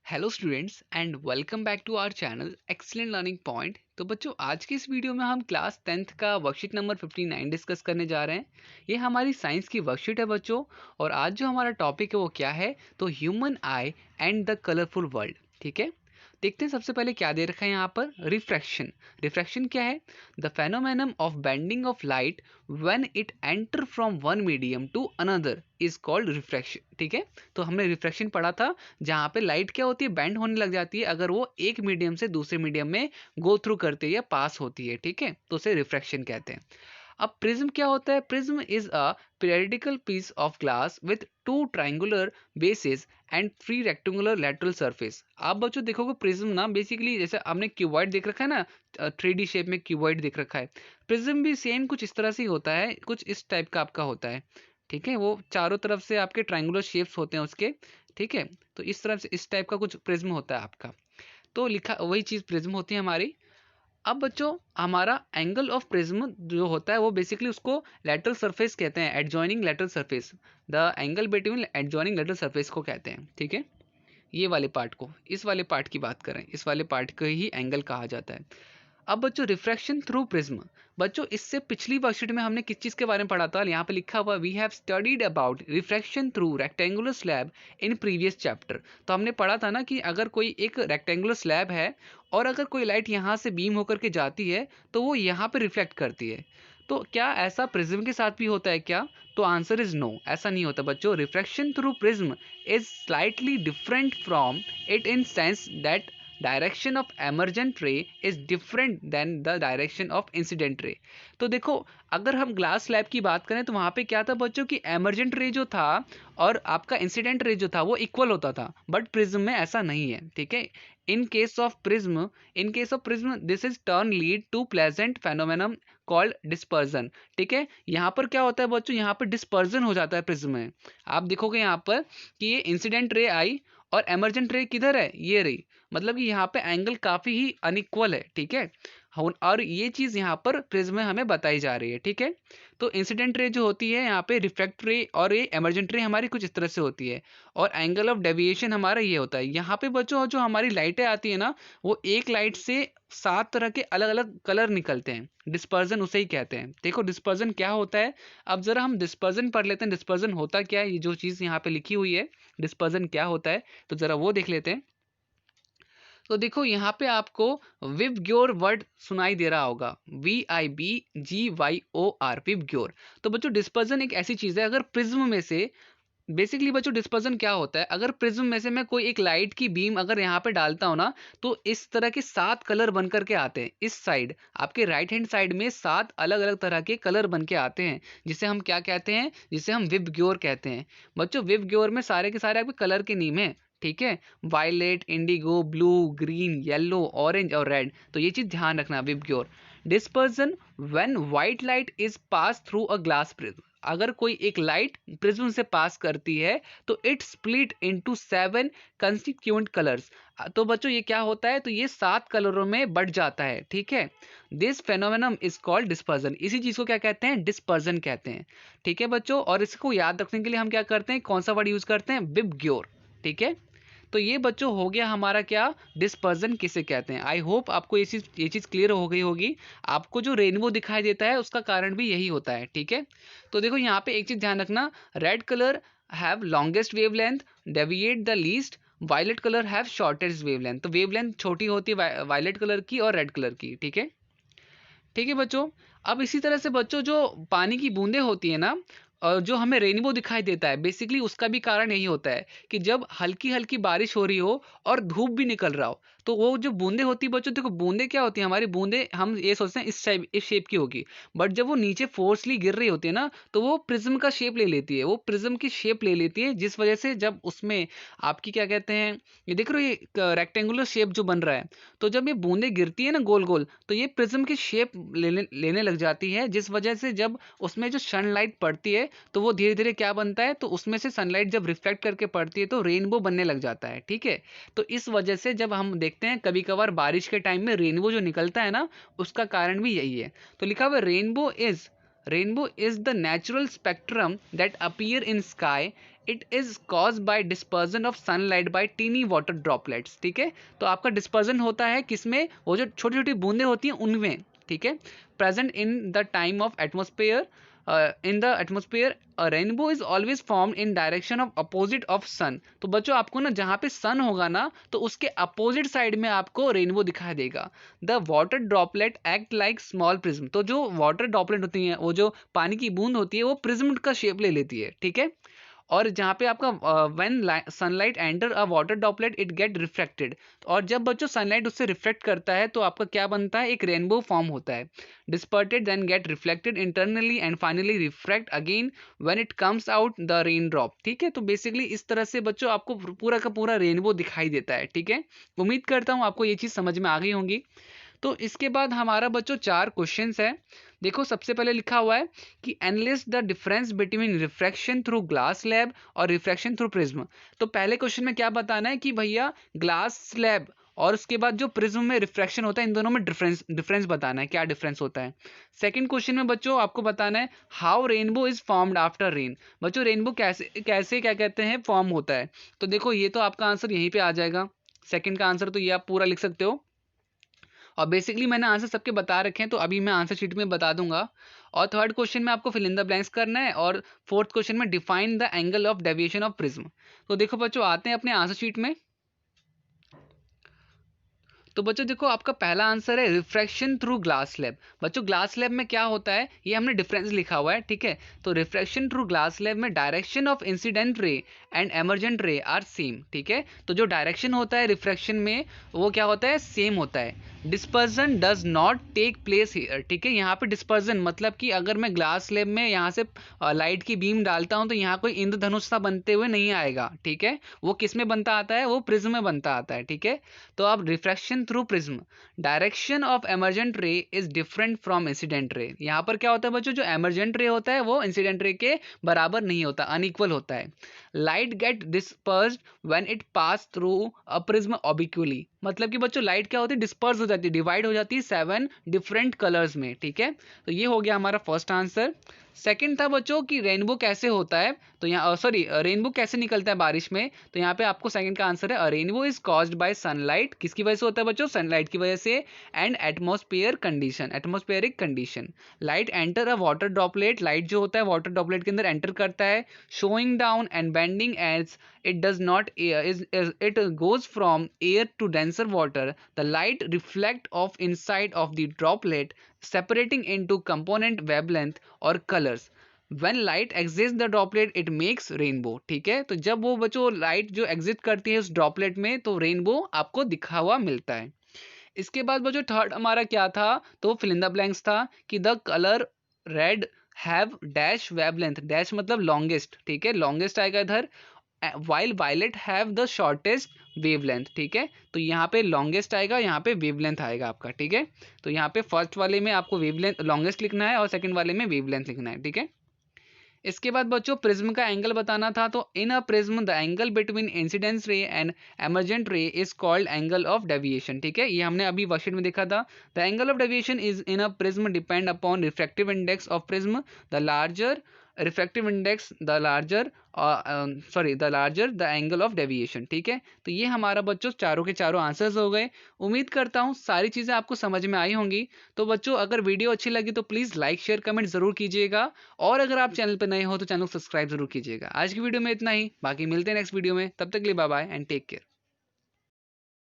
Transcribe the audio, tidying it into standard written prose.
Hello students and welcome back to our channel excellent learning point. तो बच्चों, आज की इस वीडियो में हम क्लास 10th का वर्कशीट नंबर 59 डिस्कस करने जा रहे हैं। ये हमारी साइंस की वर्कशीट है बच्चों। और आज जो हमारा टॉपिक है वो क्या है, तो human I and the colourful world. ठीक है, देखते हैं सबसे पहले क्या दे रखा है यहाँ पर। रिफ्रैक्शन। रिफ्रैक्शन क्या है? The phenomenon of bending of light when it enter from one medium to another is called refraction. ठीक है, तो हमने रिफ्रैक्शन पढ़ा था, जहाँ पे लाइट क्या होती है, बैंड होने लग जाती है अगर वो एक मीडियम से दूसरे मीडियम में गो थ्रू करती है या पास होती है। ठीक है, तो उसे रिफ्रैक्शन कहते हैं। अब प्रिज्म क्या होता है? Prism is a periodical piece of glass with two triangular basis and three rectangular lateral surface. आप बच्चों देखोगे प्रिज्म ना, बेसिकली जैसे आपने क्यूबॉइड देख रखा है ना, 3D शेप में क्यूबॉइड देख रखा है। प्रिज्म भी सेम कुछ इस तरह से ही होता है, कुछ इस टाइप का आपका होता है। ठीक है, वो चारों तरफ से आपके ट्राइंगुलर शेप्स होते हैं उसके। ठीक है, तो इस तरफ से इस टाइप का कुछ प्रिज्म होता है आपका। तो लिखा वही चीज़ प्रिज्म होती है हमारी। अब बच्चों, हमारा एंगल ऑफ प्रिज्म जो होता है वो बेसिकली उसको लेटरल सरफेस कहते हैं, adjoining lateral surface. The angle between adjoining lateral surface को कहते हैं। ठीक है, ये वाले पार्ट को, इस वाले पार्ट की बात करें, इस वाले पार्ट को ही एंगल कहा जाता है। अब बच्चों, रिफ्रैक्शन थ्रू प्रिज्म। बच्चों, इससे पिछली वर्कशीट में हमने किस चीज़ के बारे में पढ़ा था? यहाँ पे लिखा हुआ, we have studied about refraction through rectangular slab in previous chapter. तो हमने पढ़ा था ना कि अगर कोई एक रेक्टेंगुलर स्लैब है और अगर कोई लाइट यहाँ से बीम होकर के जाती है तो वो यहाँ पे रिफ्लेक्ट करती है। तो क्या ऐसा प्रिज्म के साथ भी होता है क्या? तो आंसर इज नो, ऐसा नहीं होता बच्चों। Refraction through prism is slightly different from it in sense that direction of emergent ray is different than the direction of incident ray. तो देखो, अगर हम ग्लास स्लैब की बात करें तो वहाँ पे क्या था बच्चों कि एमर्जेंट रे जो था और आपका इंसिडेंट रे जो था वो इक्वल होता था, बट प्रिज्म में ऐसा नहीं है। ठीक है, in case of prism this is turn lead to pleasant phenomenon called dispersion. ठीक है, यहाँ पर क्या होता है बच्चों, यहाँ पर डिस्पर्जन हो जाता है प्रिज्म में। आप देखोगे यहाँ पर कि ये इंसिडेंट रे आई और एमर्जेंट रे किधर है, ये रही। मतलब कि यहाँ पे एंगल काफी ही अनइक्वल है। ठीक है, और ये चीज यहाँ पर प्रिज्म में हमें बताई जा रही है। ठीक है, तो इंसिडेंट रे जो होती है यहाँ पे रिफ्लेक्ट रे और ये एमर्जेंट रे हमारी कुछ इस तरह से होती है। और एंगल ऑफ डेविएशन हमारा ये होता है। यहाँ पे बच्चों जो हमारी लाइटें आती है ना, वो एक लाइट से 7 तरह के अलग अलग कलर निकलते हैं। डिस्पर्जन उसे ही कहते हैं। देखो डिस्पर्जन क्या होता है, अब जरा हम डिस्पर्जन पढ़ लेते हैं। डिस्पर्जन होता क्या है, ये जो चीज़ यहाँ पे लिखी हुई है, डिस्पर्जन क्या होता है, तो जरा वो देख लेते हैं। तो देखो यहाँ पे आपको विबग्योर वर्ड सुनाई दे रहा होगा, VIBGYOR, विबग्योर। तो बच्चों डिस्पर्जन एक ऐसी चीज़ है, अगर प्रिज्म में से, बेसिकली बच्चों डिस्पर्जन क्या होता है, अगर प्रिज्म में से मैं कोई एक लाइट की बीम अगर यहाँ पे डालता हूँ ना, तो इस तरह के 7 कलर बन करके आते हैं। इस साइड आपके राइट हैंड साइड में 7 अलग अलग तरह के कलर बन के आते हैं, जिसे हम क्या कहते हैं, जिसे हम विबग्योर कहते हैं। बच्चों विबग्योर में सारे के सारे आपके कलर के नेम है। ठीक है, violet, indigo, blue, green, yellow, orange और रेड। तो ये चीज ध्यान रखना, VIBGYOR. Dispersion when white light is pass through a glass prism. अगर कोई एक लाइट प्रिज्म से पास करती है तो it split into 7 constituent colours. तो बच्चों ये क्या होता है, तो ये 7 कलरों में बढ़ जाता है। ठीक है, दिस फेनोमेनम इज कॉल्ड डिस्पर्जन। इसी चीज को क्या कहते हैं, डिस्पर्जन कहते हैं। ठीक है बच्चों, और इसको याद रखने के लिए हम क्या करते हैं, कौन सा वर्ड यूज करते हैं, विबग्योर। ठीक है, तो ये बच्चों हो गया हमारा क्या, डिस्पर्जन किसे कहते हैं। आई होप आपको ये चीज क्लियर हो गई होगी। आपको जो रेनबो दिखाई देता है उसका कारण भी यही होता है। ठीक है, तो देखो यहाँ पे एक चीज ध्यान रखना, red colour have longest wavelength, deviate the least. Violet colour have shortest wavelength. तो वेवलेंथ छोटी होती है वायलेट कलर की और रेड कलर की। ठीक है, ठीक है बच्चों। अब इसी तरह से बच्चों जो पानी की बूंदें होती है ना, और जो हमें रेनबो दिखाई देता है, बेसिकली उसका भी कारण यही होता है कि जब हल्की हल्की बारिश हो रही हो और धूप भी निकल रहा हो, तो वो जो बूंदे होती है बच्चों, देखो बूंदे क्या होती है, हमारी बूंदे हम ये सोचते हैं इस शेप की होगी, बट जब वो नीचे फोर्सली गिर रही होती है ना, तो वो प्रिज्म का शेप ले लेती है, वो प्रिज्म की शेप ले लेती है, जिस वजह से जब उसमें आपकी क्या कहते हैं, ये देख रहे हो ये रेक्टेंगुलर शेप जो बन रहा है, तो जब ये बूंदे गिरती है ना गोल गोल, तो ये प्रिज्म की शेप लेने लग जाती है, जिस वजह से जब उसमें जो सनलाइट पड़ती है तो वो धीरे धीरे क्या बनता है, तो उसमें से सनलाइट जब रिफ्लेक्ट करके पड़ती है तो रेनबो बनने लग जाता है। ठीक है, तो इस वजह से जब हम देखते हैं कभी कभार बारिश के टाइम में रेनबो जो निकलता है ना, उसका कारण भी यही है। तो लिखा हुआ rainbow is the natural spectrum that appear in sky it is cause by dispersion of sunlight by tiny water droplets. ठीक है, तो आपका डिस्पर्जन होता है किसमें, वो जो छोटी छोटी बूंदें होती हैं उनमें। ठीक है, present in the time of atmosphere, in the atmosphere rainbow is always form in direction of opposite of sun. तो बच्चों आपको ना जहाँ पे सन होगा ना तो उसके अपोजिट साइड में आपको रेनबो दिखाई देगा। The water droplet act like small prism. तो जो वाटर ड्रॉपलेट होती हैं, वो जो पानी की बूंद होती है, वो प्रिज्म का शेप ले लेती है। ठीक है, और जहाँ पे आपका when sunlight enter a water droplet it get reflected. और जब बच्चों सनलाइट उससे रिफ्लेक्ट करता है तो आपका क्या बनता है, एक रेनबो फॉर्म होता है। Dispersed then get reflected internally and finally refract again when it comes out the rain drop. ठीक है, तो बेसिकली इस तरह से बच्चों आपको पूरा का पूरा रेनबो दिखाई देता है। ठीक है, उम्मीद करता हूँ आपको ये चीज़ समझ में आ गई होंगी। तो इसके बाद हमारा बच्चों 4 क्वेश्चंस है। देखो सबसे पहले लिखा हुआ है कि analyse the difference between refraction through glass slab और रिफ्रैक्शन थ्रू प्रिज्म। तो पहले क्वेश्चन में क्या बताना है कि भैया ग्लास स्लैब और उसके बाद जो प्रिज्म में रिफ्रैक्शन होता है, इन दोनों में डिफरेंस बताना है, क्या डिफरेंस होता है। सेकंड क्वेश्चन में बच्चों आपको बताना है how rainbow is formed after rain. बच्चों रेनबो कैसे कैसे क्या कहते हैं फॉर्म होता है। तो देखो ये तो आपका आंसर यहीं पे आ जाएगा, सेकंड का आंसर तो ये आप पूरा लिख सकते हो। और बेसिकली मैंने आंसर सबके बता रखे हैं, तो अभी मैं आंसर शीट में बता दूंगा। और थर्ड क्वेश्चन में आपको फिल इन द ब्लैंक्स करना है, और फोर्थ क्वेश्चन में define the angle of deviation of prism. तो देखो बच्चों आते हैं अपने आंसर शीट में। तो बच्चों देखो आपका पहला आंसर है रिफ्रैक्शन थ्रू ग्लास स्लैब। बच्चों ग्लास स्लैब में क्या होता है, ये हमने डिफरेंस लिखा हुआ है। ठीक है, तो रिफ्रैक्शन थ्रू ग्लास स्लैब में डायरेक्शन ऑफ इंसिडेंट रे एंड एमर्जेंट रे आर सेम। ठीक है, तो जो डायरेक्शन होता है रिफ्रैक्शन में वो क्या होता है, सेम होता है। Dispersion does not take place here. ठीक है, यहाँ पे डिस्पर्जन मतलब कि अगर मैं ग्लास स्लैब में यहाँ से लाइट की बीम डालता हूँ तो यहाँ कोई इंद्रधनुष सा बनते हुए नहीं आएगा। ठीक है, वो किस में बनता आता है, वो प्रिज्म में बनता आता है। ठीक है, तो अब refraction through prism, direction of emergent ray is different from incident ray. यहाँ पर क्या होता है बच्चों, जो एमर्जेंट रे होता है वो इंसिडेंट रे के बराबर नहीं होता, अनइक्वल होता है। Light get dispersed when it pass through a prism obliquely. मतलब कि बच्चों लाइट क्या होती है, डिस्पर्स हो जाती है, डिवाइड हो जाती है 7 डिफरेंट कलर्स में। ठीक है, तो ये हो गया हमारा फर्स्ट आंसर। सेकंड था बच्चों कि रेनबो कैसे होता है, तो यहाँ सॉरी रेनबो कैसे निकलता है बारिश में। तो यहाँ पे आपको सेकंड का आंसर है rainbow is caused by sunlight. किसकी वजह से होता है बच्चों, सनलाइट की वजह से। And atmosphere condition, atmospheric condition. Light enter a water droplet, light जो होता है वाटर ड्रॉपलेट के अंदर एंटर करता है, slowing down and bending as it does not it goes from air to denser water. The light reflect off inside of the droplet, separating into component wavelength or colors. When light exits the droplet it makes rainbow. ठीक है, तो जब वो बच्चों light जो exit करती है उस ड्रॉपलेट में तो रेनबो आपको दिखा हुआ मिलता है। इसके बाद बच्चों थर्ड हमारा क्या था, तो फिल इन द ब्लैंक्स था कि the colour red have dash wavelength, dash मतलब लॉन्गेस्ट। ठीक है, लॉन्गेस्ट आएगा इधर, while violet have the shortest wavelength. ठीक है, तो यहाँ पे लॉन्गेस्ट आएगा, यहाँ पे वेवलेंथ आएगा आपका। ठीक है, तो यहाँ पे फर्स्ट वाले में आपको वेवलेंथ लॉन्गेस्ट लिखना है और सेकंड वाले में वेवलेंथ लिखना है। ठीक है, इसके बाद बच्चों प्रिज्म का एंगल बताना था, तो in a prism the angle between incidence ray and emergent ray is called angle of deviation. ठीक है, ये हमने अभी वर्कशीट में देखा था। The angle of deviation is in a prism depend upon refractive index of prism, the larger refractive index the larger the larger the angle of deviation. ठीक है, तो ये हमारा बच्चों चारों के चारों आंसर्स हो गए। उम्मीद करता हूँ सारी चीज़ें आपको समझ में आई होंगी। तो बच्चों अगर वीडियो अच्छी लगी तो प्लीज़ लाइक शेयर कमेंट जरूर कीजिएगा, और अगर आप चैनल पर नए हो तो चैनल सब्सक्राइब जरूर कीजिएगा। आज की वीडियो में इतना ही, बाकी मिलते हैं नेक्स्ट वीडियो में, तब तक के लिए bye bye and take care.